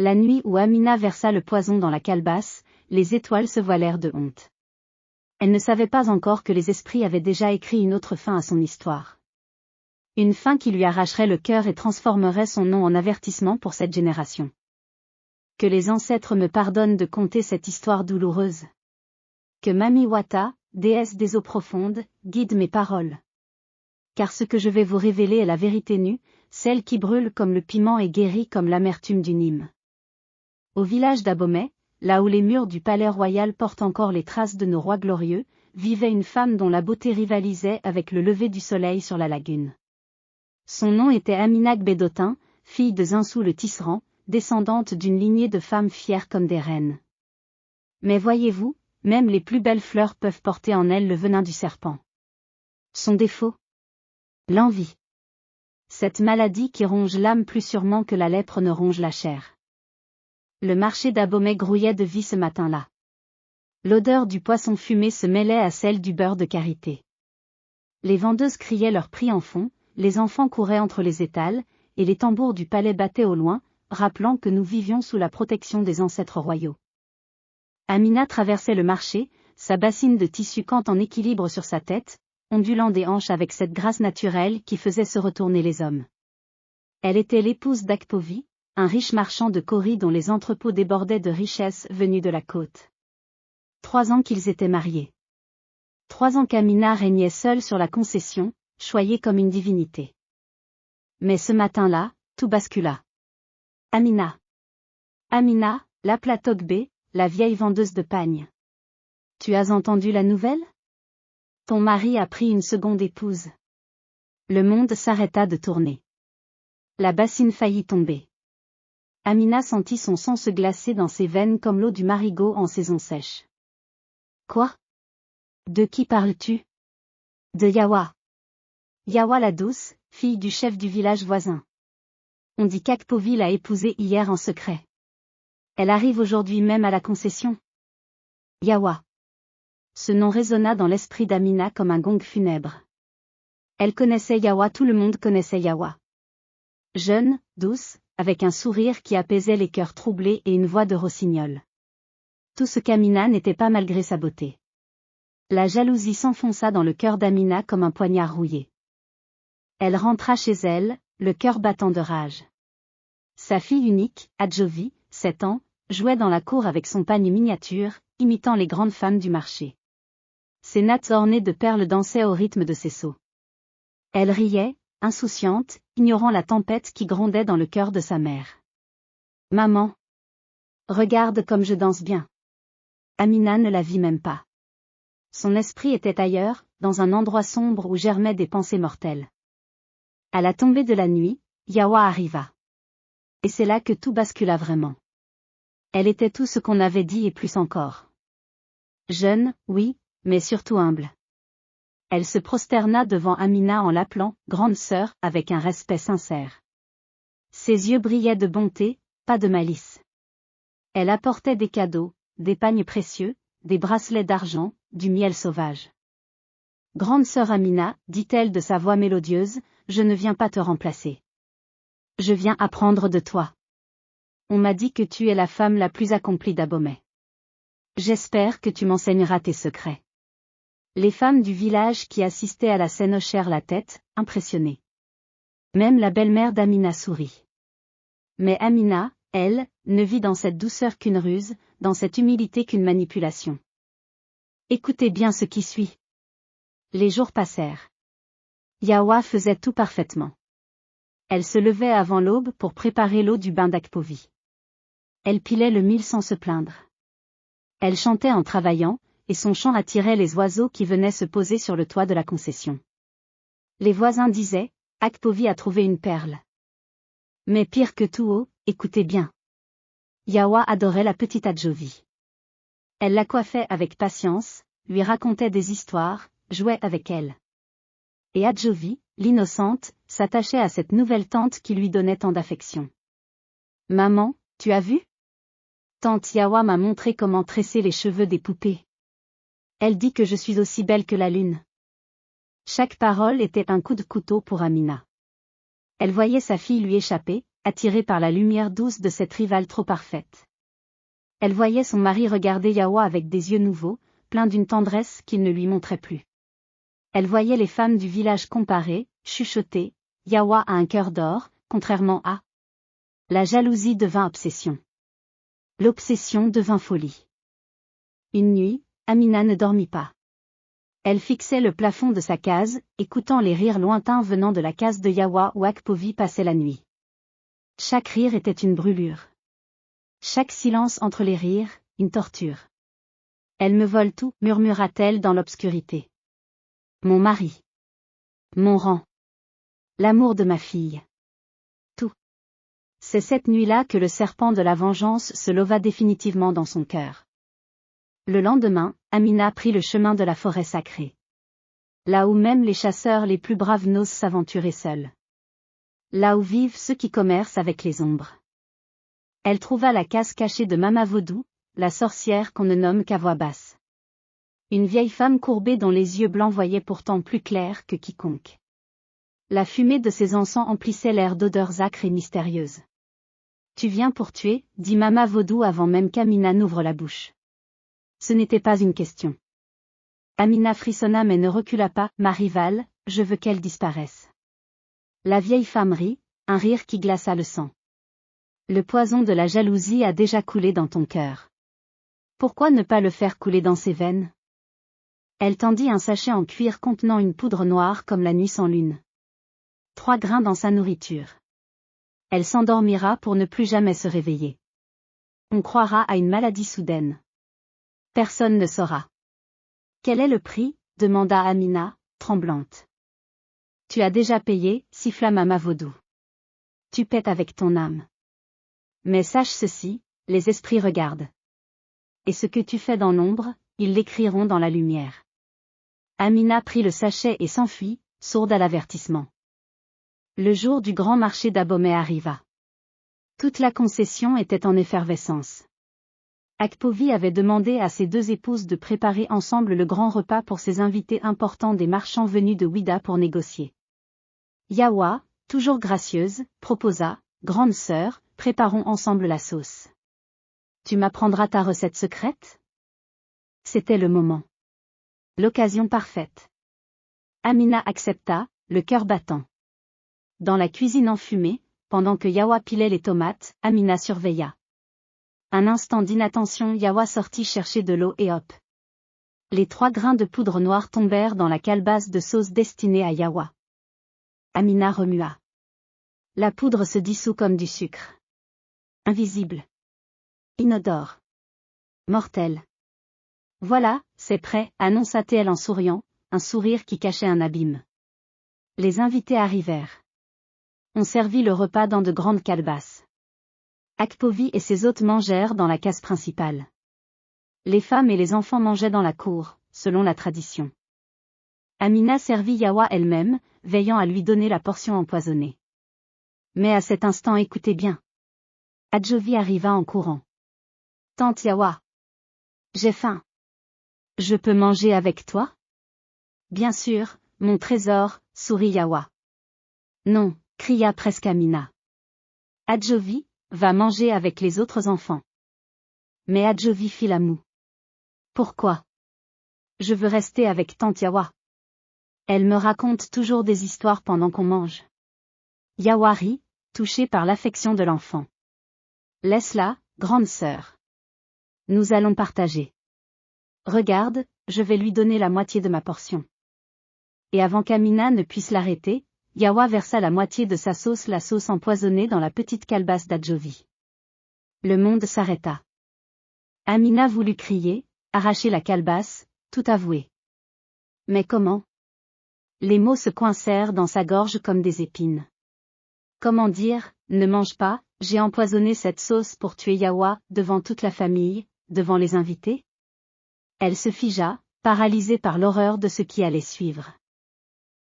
La nuit où Amina versa le poison dans la calebasse, les étoiles se voilèrent de honte. Elle ne savait pas encore que les esprits avaient déjà écrit une autre fin à son histoire. Une fin qui lui arracherait le cœur et transformerait son nom en avertissement pour cette génération. Que les ancêtres me pardonnent de conter cette histoire douloureuse. Que Mami Wata, déesse des eaux profondes, guide mes paroles. Car ce que je vais vous révéler est la vérité nue, celle qui brûle comme le piment et guérit comme l'amertume du Nîmes. Au village d'Abomey, là où les murs du palais royal portent encore les traces de nos rois glorieux, vivait une femme dont la beauté rivalisait avec le lever du soleil sur la lagune. Son nom était Amina Gbédotin, fille de Zinsou le Tisserand, descendante d'une lignée de femmes fières comme des reines. Mais voyez-vous, même les plus belles fleurs peuvent porter en elles le venin du serpent. Son défaut ? L'envie. Cette maladie qui ronge l'âme plus sûrement que la lèpre ne ronge la chair. Le marché d'Abomey grouillait de vie ce matin-là. L'odeur du poisson fumé se mêlait à celle du beurre de karité. Les vendeuses criaient leur prix en fond, les enfants couraient entre les étals, et les tambours du palais battaient au loin, rappelant que nous vivions sous la protection des ancêtres royaux. Amina traversait le marché, sa bassine de tissu quant en équilibre sur sa tête, ondulant des hanches avec cette grâce naturelle qui faisait se retourner les hommes. Elle était l'épouse d'Akpovi, un riche marchand de Kori dont les entrepôts débordaient de richesses venues de la côte. 3 ans qu'ils étaient mariés. 3 ans qu'Amina régnait seule sur la concession, choyée comme une divinité. Mais ce matin-là, tout bascula. Amina. Amina, l'appela Togbe, la vieille vendeuse de pagne. Tu as entendu la nouvelle ? Ton mari a pris une seconde épouse. Le monde s'arrêta de tourner. La bassine faillit tomber. Amina sentit son sang se glacer dans ses veines comme l'eau du marigot en saison sèche. Quoi ? De qui parles-tu ? De Yawa. Yawa la douce, fille du chef du village voisin. On dit qu'Akpovi l'a épousée hier en secret. Elle arrive aujourd'hui même à la concession. Yawa. Ce nom résonna dans l'esprit d'Amina comme un gong funèbre. Elle connaissait Yawa, tout le monde connaissait Yawa. Jeune, douce, avec un sourire qui apaisait les cœurs troublés et une voix de rossignol. Tout ce qu'Amina n'était pas malgré sa beauté. La jalousie s'enfonça dans le cœur d'Amina comme un poignard rouillé. Elle rentra chez elle, le cœur battant de rage. Sa fille unique, Adjovi, 7 ans, jouait dans la cour avec son panier miniature, imitant les grandes femmes du marché. Ses nattes ornées de perles dansaient au rythme de ses sauts. Elle riait, insouciante, ignorant la tempête qui grondait dans le cœur de sa mère. « Maman! Regarde comme je danse bien !» Amina ne la vit même pas. Son esprit était ailleurs, dans un endroit sombre où germaient des pensées mortelles. À la tombée de la nuit, Yawa arriva. Et c'est là que tout bascula vraiment. Elle était tout ce qu'on avait dit et plus encore. Jeune, oui, mais surtout humble. Elle se prosterna devant Amina en l'appelant « grande sœur » avec un respect sincère. Ses yeux brillaient de bonté, pas de malice. Elle apportait des cadeaux, des pagnes précieux, des bracelets d'argent, du miel sauvage. « Grande sœur Amina, dit-elle de sa voix mélodieuse, je ne viens pas te remplacer. Je viens apprendre de toi. On m'a dit que tu es la femme la plus accomplie d'Abomey. J'espère que tu m'enseigneras tes secrets. » Les femmes du village qui assistaient à la scène hochèrent la tête, impressionnées. Même la belle-mère d'Amina sourit. Mais Amina, elle, ne vit dans cette douceur qu'une ruse, dans cette humilité qu'une manipulation. Écoutez bien ce qui suit. Les jours passèrent. Yawa faisait tout parfaitement. Elle se levait avant l'aube pour préparer l'eau du bain d'Akpovi. Elle pilait le mil sans se plaindre. Elle chantait en travaillant, et son chant attirait les oiseaux qui venaient se poser sur le toit de la concession. Les voisins disaient, « Akpovi a trouvé une perle. » Mais pire que tout haut, écoutez bien. Yawa adorait la petite Adjovi. Elle la coiffait avec patience, lui racontait des histoires, jouait avec elle. Et Adjovi, l'innocente, s'attachait à cette nouvelle tante qui lui donnait tant d'affection. « Maman, tu as vu ? Tante Yawa m'a montré comment tresser les cheveux des poupées. Elle dit que je suis aussi belle que la lune. » Chaque parole était un coup de couteau pour Amina. Elle voyait sa fille lui échapper, attirée par la lumière douce de cette rivale trop parfaite. Elle voyait son mari regarder Yawa avec des yeux nouveaux, pleins d'une tendresse qu'il ne lui montrait plus. Elle voyait les femmes du village comparer, chuchoter, Yawa a un cœur d'or, contrairement à... La jalousie devint obsession. L'obsession devint folie. Une nuit, Amina ne dormit pas. Elle fixait le plafond de sa case, écoutant les rires lointains venant de la case de Yawa où Akpovi passait la nuit. Chaque rire était une brûlure. Chaque silence entre les rires, une torture. Elle me vole tout, murmura-t-elle dans l'obscurité. Mon mari. Mon rang. L'amour de ma fille. Tout. C'est cette nuit-là que le serpent de la vengeance se leva définitivement dans son cœur. Le lendemain, Amina prit le chemin de la forêt sacrée. Là où même les chasseurs les plus braves n'osent s'aventurer seuls. Là où vivent ceux qui commercent avec les ombres. Elle trouva la case cachée de Mama Vaudou, la sorcière qu'on ne nomme qu'à voix basse. Une vieille femme courbée dont les yeux blancs voyaient pourtant plus clair que quiconque. La fumée de ses encens emplissait l'air d'odeurs âcres et mystérieuses. Tu viens pour tuer, dit Mama Vaudou avant même qu'Amina n'ouvre la bouche. Ce n'était pas une question. Amina frissonna mais ne recula pas, ma rivale, je veux qu'elle disparaisse. La vieille femme rit, un rire qui glaça le sang. Le poison de la jalousie a déjà coulé dans ton cœur. Pourquoi ne pas le faire couler dans ses veines? Elle tendit un sachet en cuir contenant une poudre noire comme la nuit sans lune. 3 grains dans sa nourriture. Elle s'endormira pour ne plus jamais se réveiller. On croira à une maladie soudaine. Personne ne saura. Quel est le prix? Demanda Amina, tremblante. Tu as déjà payé, siffla Mama Vaudou. Tu pètes avec ton âme. Mais sache ceci, les esprits regardent. Et ce que tu fais dans l'ombre, ils l'écriront dans la lumière. Amina prit le sachet et s'enfuit, sourde à l'avertissement. Le jour du grand marché d'Abomey arriva. Toute la concession était en effervescence. Akpovi avait demandé à ses 2 épouses de préparer ensemble le grand repas pour ses invités importants des marchands venus de Ouida pour négocier. Yawa, toujours gracieuse, proposa, grande sœur, préparons ensemble la sauce. Tu m'apprendras ta recette secrète? C'était le moment. L'occasion parfaite. Amina accepta, le cœur battant. Dans la cuisine enfumée, pendant que Yawa pilait les tomates, Amina surveilla. Un instant d'inattention, Yawa sortit chercher de l'eau et hop. Les 3 grains de poudre noire tombèrent dans la calebasse de sauce destinée à Yawa. Amina remua. La poudre se dissout comme du sucre. Invisible. Inodore. Mortel. Voilà, c'est prêt, annonça-t-elle en souriant, un sourire qui cachait un abîme. Les invités arrivèrent. On servit le repas dans de grandes calebasses. Akpovi et ses hôtes mangèrent dans la case principale. Les femmes et les enfants mangeaient dans la cour, selon la tradition. Amina servit Yawa elle-même, veillant à lui donner la portion empoisonnée. Mais à cet instant écoutez bien. Adjovi arriva en courant. Tante Yawa. J'ai faim. Je peux manger avec toi? Bien sûr, mon trésor, sourit Yawa. Non, cria presque Amina. Adjovi, va manger avec les autres enfants. Mais Adjovi fit la moue. Pourquoi? Je veux rester avec tante Yawa. Elle me raconte toujours des histoires pendant qu'on mange. Yawa rit, touché par l'affection de l'enfant. Laisse-la, grande sœur. Nous allons partager. Regarde, je vais lui donner la moitié de ma portion. Et avant qu'Amina ne puisse l'arrêter, Yawa versa la moitié de sa sauce, la sauce empoisonnée, dans la petite calebasse d'Adjovi. Le monde s'arrêta. Amina voulut crier, arracher la calebasse, tout avouer. Mais comment? Les mots se coincèrent dans sa gorge comme des épines. Comment dire, ne mange pas, j'ai empoisonné cette sauce pour tuer Yawa, devant toute la famille, devant les invités? Elle se figea, paralysée par l'horreur de ce qui allait suivre.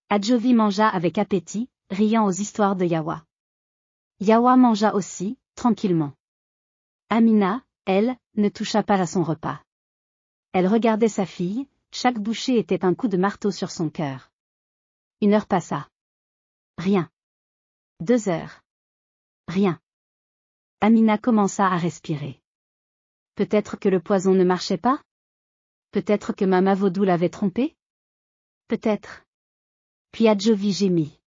Adjovi mangea avec appétit, riant aux histoires de Yawa. Yawa mangea aussi, tranquillement. Amina, elle, ne toucha pas à son repas. Elle regardait sa fille, chaque bouchée était un coup de marteau sur son cœur. 1 heure passa. Rien. 2 heures. Rien. Amina commença à respirer. Peut-être que le poison ne marchait pas? Peut-être que Mama Vaudou l'avait trompé? Peut-être. Puis Adjovi gémit.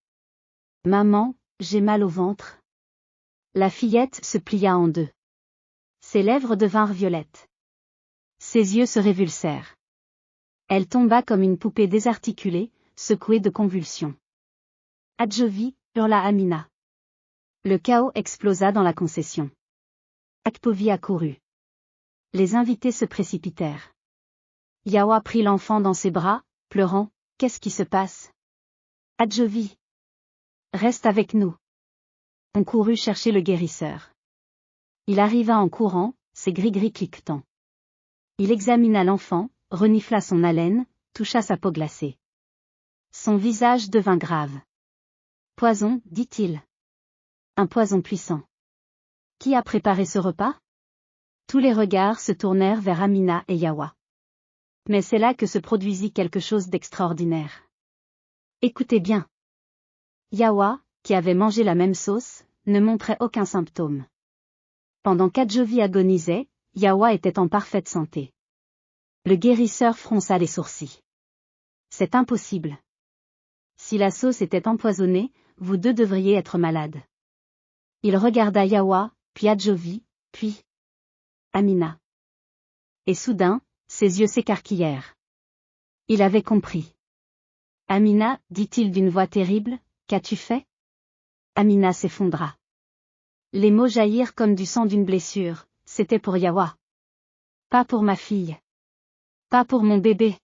Maman, j'ai mal au ventre. La fillette se plia en deux. Ses lèvres devinrent violettes. Ses yeux se révulsèrent. Elle tomba comme une poupée désarticulée, secouée de convulsions. Adjovi, hurla Amina. Le chaos explosa dans la concession. Akpovi accourut. Les invités se précipitèrent. Yawa prit l'enfant dans ses bras, pleurant. Qu'est-ce qui se passe? Adjovi. Reste avec nous. On courut chercher le guérisseur. Il arriva en courant, ses gris-gris cliquetant. Il examina l'enfant, renifla son haleine, toucha sa peau glacée. Son visage devint grave. Poison, dit-il. Un poison puissant. Qui a préparé ce repas? Tous les regards se tournèrent vers Amina et Yawa. Mais c'est là que se produisit quelque chose d'extraordinaire. Écoutez bien. Yawa, qui avait mangé la même sauce, ne montrait aucun symptôme. Pendant qu'Adjovi agonisait, Yawa était en parfaite santé. Le guérisseur fronça les sourcils. C'est impossible. Si la sauce était empoisonnée, vous deux devriez être malades. Il regarda Yawa, puis Adjovi, puis Amina. Et soudain, ses yeux s'écarquillèrent. Il avait compris. Amina, dit-il d'une voix terrible, qu'as-tu fait? Amina s'effondra. Les mots jaillirent comme du sang d'une blessure, c'était pour Yawa. Pas pour ma fille. Pas pour mon bébé.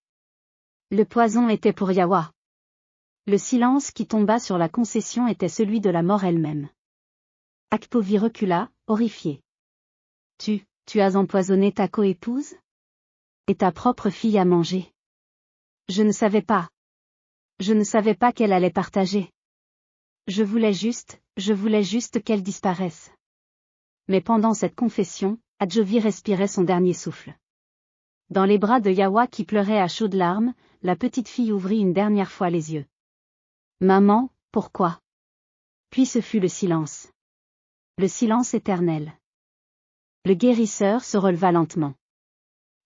Le poison était pour Yawa. Le silence qui tomba sur la concession était celui de la mort elle-même. Akpovi recula, horrifié. Tu as empoisonné ta coépouse? Et ta propre fille à manger? Je ne savais pas. Je ne savais pas qu'elle allait partager. Je voulais juste qu'elle disparaisse. Mais pendant cette confession, Adjovi respirait son dernier souffle. Dans les bras de Yawa qui pleurait à chaudes larmes, la petite fille ouvrit une dernière fois les yeux. Maman, pourquoi? Puis ce fut le silence. Le silence éternel. Le guérisseur se releva lentement.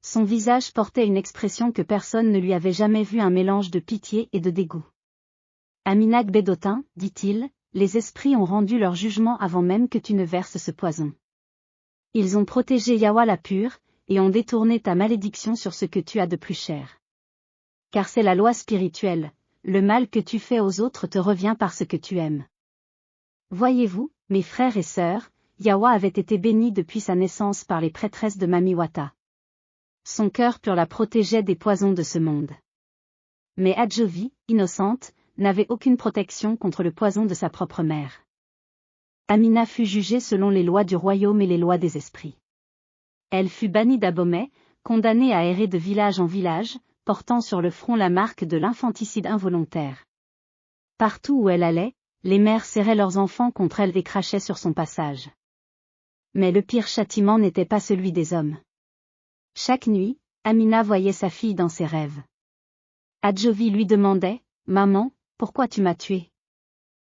Son visage portait une expression que personne ne lui avait jamais vue, un mélange de pitié et de dégoût. Amina Gbedotin, dit-il, les esprits ont rendu leur jugement avant même que tu ne verses ce poison. Ils ont protégé Yawa la pure, et ont détourné ta malédiction sur ce que tu as de plus cher. Car c'est la loi spirituelle, le mal que tu fais aux autres te revient par ce que tu aimes. Voyez-vous, mes frères et sœurs, Yawa avait été béni depuis sa naissance par les prêtresses de Mamiwata. Son cœur pur la protégeait des poisons de ce monde. Mais Adjovi, innocente, n'avait aucune protection contre le poison de sa propre mère. Amina fut jugée selon les lois du royaume et les lois des esprits. Elle fut bannie d'Abomey, condamnée à errer de village en village, portant sur le front la marque de l'infanticide involontaire. Partout où elle allait, les mères serraient leurs enfants contre elle et crachaient sur son passage. Mais le pire châtiment n'était pas celui des hommes. Chaque nuit, Amina voyait sa fille dans ses rêves. Adjovi lui demandait, « Maman, pourquoi tu m'as tuée ?»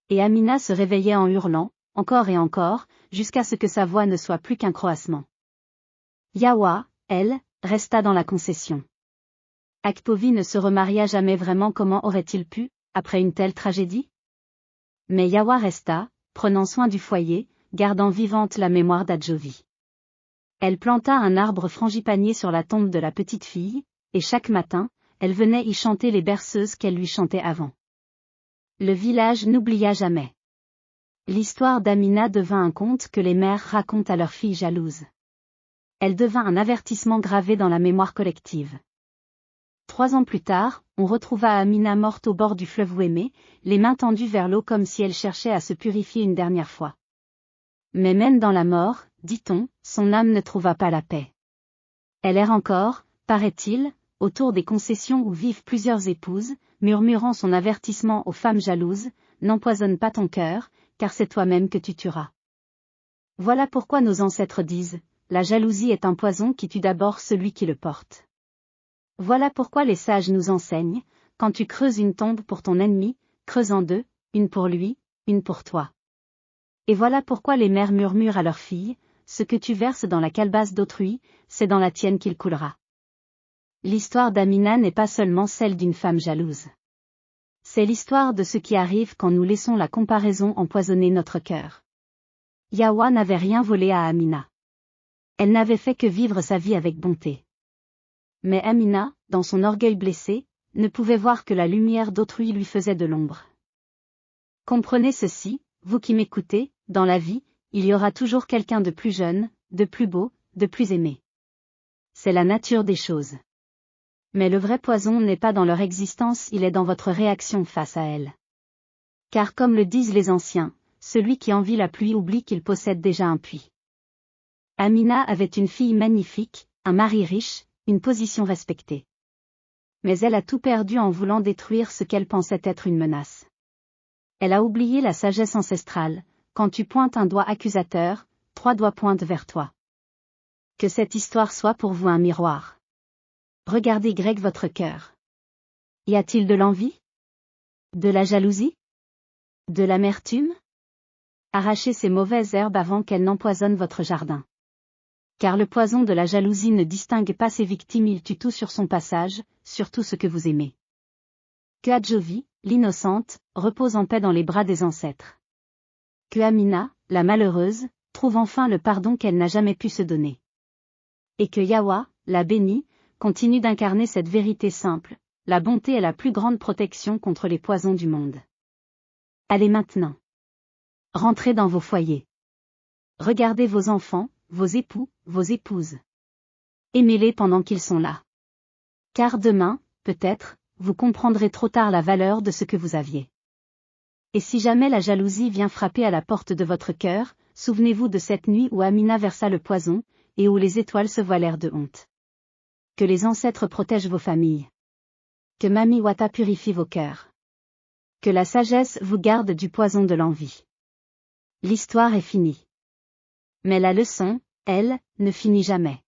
Et Amina se réveillait en hurlant, encore et encore, jusqu'à ce que sa voix ne soit plus qu'un croassement. Yawa, elle, resta dans la concession. Akpovi ne se remaria jamais vraiment. Comment aurait-il pu, après une telle tragédie? Mais Yawa resta, prenant soin du foyer, gardant vivante la mémoire d'Adjovi. Elle planta un arbre frangipanier sur la tombe de la petite fille, et chaque matin, elle venait y chanter les berceuses qu'elle lui chantait avant. Le village n'oublia jamais. L'histoire d'Amina devint un conte que les mères racontent à leurs filles jalouses. Elle devint un avertissement gravé dans la mémoire collective. 3 ans plus tard, on retrouva Amina morte au bord du fleuve Ouémé, les mains tendues vers l'eau comme si elle cherchait à se purifier une dernière fois. Mais même dans la mort, dit-on, son âme ne trouva pas la paix. Elle erre encore, paraît-il, autour des concessions où vivent plusieurs épouses, murmurant son avertissement aux femmes jalouses, « N'empoisonne pas ton cœur, car c'est toi-même que tu tueras. » Voilà pourquoi nos ancêtres disent, la jalousie est un poison qui tue d'abord celui qui le porte. Voilà pourquoi les sages nous enseignent, quand tu creuses une tombe pour ton ennemi, creuse en 2, une pour lui, une pour toi. Et voilà pourquoi les mères murmurent à leurs filles, ce que tu verses dans la calebasse d'autrui, c'est dans la tienne qu'il coulera. L'histoire d'Amina n'est pas seulement celle d'une femme jalouse. C'est l'histoire de ce qui arrive quand nous laissons la comparaison empoisonner notre cœur. Yahwa n'avait rien volé à Amina. Elle n'avait fait que vivre sa vie avec bonté. Mais Amina, dans son orgueil blessé, ne pouvait voir que la lumière d'autrui lui faisait de l'ombre. Comprenez ceci, vous qui m'écoutez, dans la vie, il y aura toujours quelqu'un de plus jeune, de plus beau, de plus aimé. C'est la nature des choses. Mais le vrai poison n'est pas dans leur existence, il est dans votre réaction face à elle. Car comme le disent les anciens, celui qui envie la pluie oublie qu'il possède déjà un puits. Amina avait une fille magnifique, un mari riche, une position respectée. Mais elle a tout perdu en voulant détruire ce qu'elle pensait être une menace. Elle a oublié la sagesse ancestrale, quand tu pointes un doigt accusateur, 3 doigts pointent vers toi. Que cette histoire soit pour vous un miroir. Regardez Greg votre cœur. Y a-t-il de l'envie? De la jalousie? De l'amertume? Arrachez ces mauvaises herbes avant qu'elles n'empoisonnent votre jardin. Car le poison de la jalousie ne distingue pas ses victimes, il tue tout sur son passage, surtout ce que vous aimez. Que Adjovi, l'innocente, repose en paix dans les bras des ancêtres. Que Amina, la malheureuse, trouve enfin le pardon qu'elle n'a jamais pu se donner. Et que Yahwa, la bénie, continue d'incarner cette vérité simple, la bonté est la plus grande protection contre les poisons du monde. Allez maintenant. Rentrez dans vos foyers. Regardez vos enfants, vos époux, vos épouses. Aimez-les pendant qu'ils sont là. Car demain, peut-être, vous comprendrez trop tard la valeur de ce que vous aviez. Et si jamais la jalousie vient frapper à la porte de votre cœur, souvenez-vous de cette nuit où Amina versa le poison, et où les étoiles se voilèrent de honte. Que les ancêtres protègent vos familles. Que Mami Wata purifie vos cœurs. Que la sagesse vous garde du poison de l'envie. L'histoire est finie. Mais la leçon, elle, ne finit jamais.